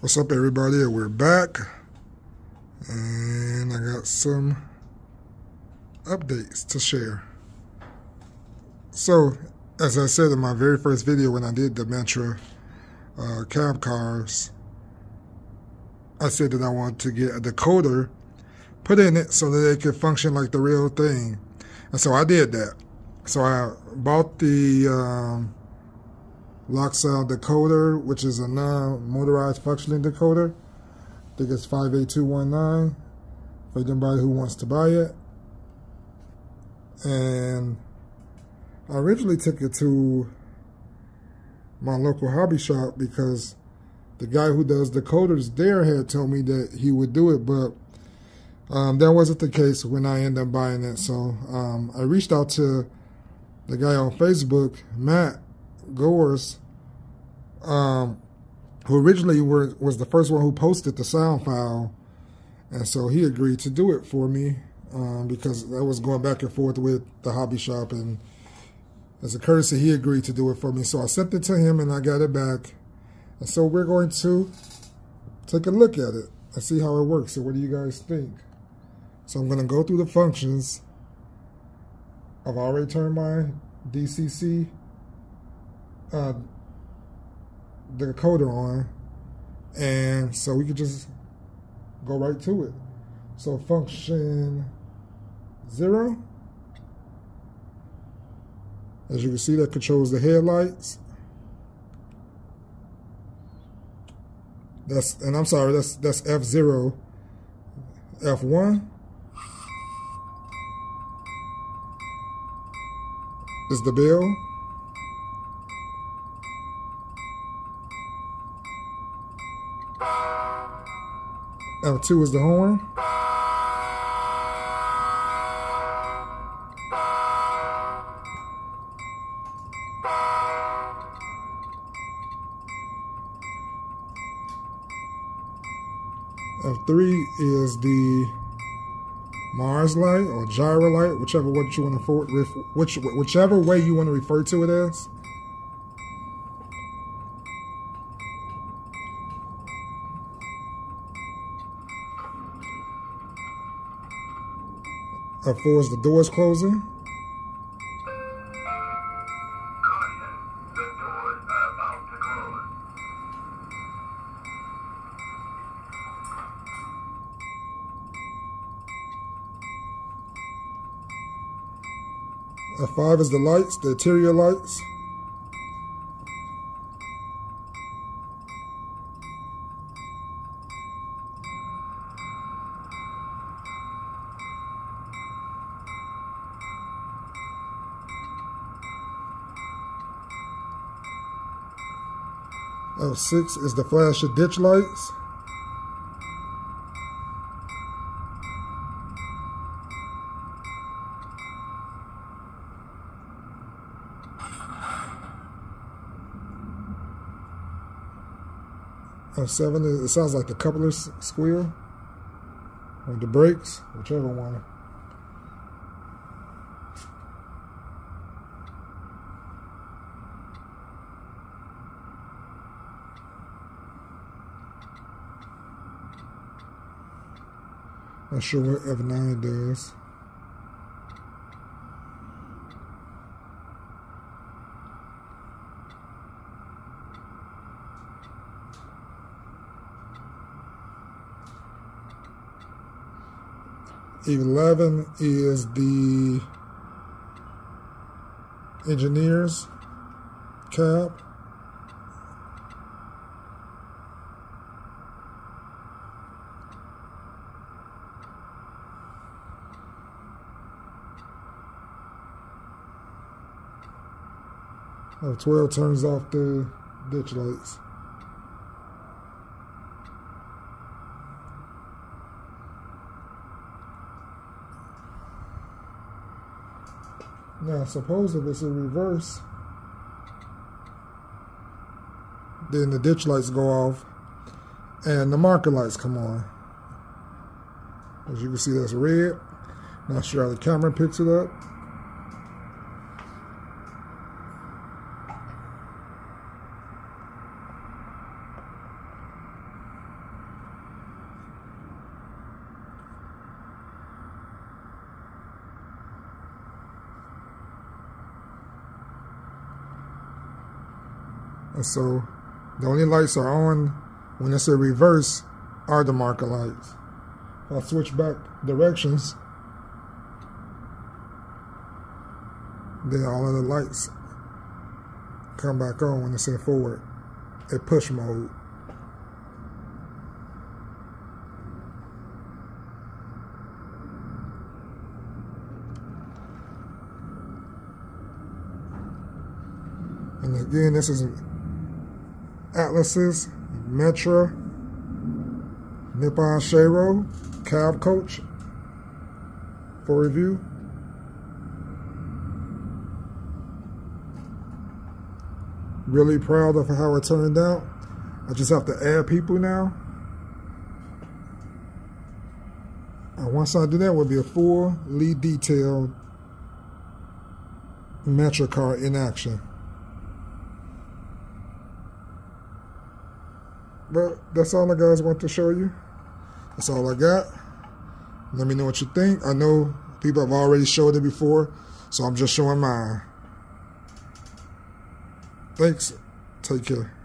What's up, everybody? We're back, and I got some updates to share. So, as I said in my very first video when I did the Metra cab cars, I said that I wanted to get a decoder put in it so that it could function like the real thing. And so I did that. So I bought the Loksound decoder, which is a non-motorized functioning decoder. I think it's 58219 for anybody who wants to buy it. And I originally took it to my local hobby shop because the guy who does decoders there had told me that he would do it, but that wasn't the case when I ended up buying it. So I reached out to the guy on Facebook, Matt Goers, who originally was the first one who posted the sound file, and so he agreed to do it for me because I was going back and forth with the hobby shop, and as a courtesy, he agreed to do it for me. So I sent it to him, and I got it back, and so we're going to take a look at it and see how it works. So what do you guys think? So I'm going to go through the functions. I've already turned my DCC the decoder on, and so we could just go right to it. So function 0, as you can see, that controls the headlights. That's F0. F1 is the bell. F2 is the horn. F3 is the Mars light or gyro light, whichever way you want to refer to it as. F4 is the doors closing. F5 is the lights, the interior lights. F6 is the flash of ditch lights. F7 is, it sounds like the coupler squeal, or the brakes, whichever one. Not sure what F9 does. F11 is the engineer's cab. F12 turns off the ditch lights. Now, suppose if it's in reverse, then the ditch lights go off and the marker lights come on. As you can see, that's red. Not sure how the camera picks it up. And so the only lights are on when it's in reverse are the marker lights. If I switch back directions, then all of the lights come back on when it's in forward at push mode. And again, this is Atlas's Metra Nippon Shayro cab coach for review. Really proud of how it turned out. I just have to add people now. And once I do that, it will be a fully detailed Metra car in action. But that's all I guys want to show you. That's all I got. Let me know what you think. I know people have already showed it before, so I'm just showing mine. Thanks. Take care.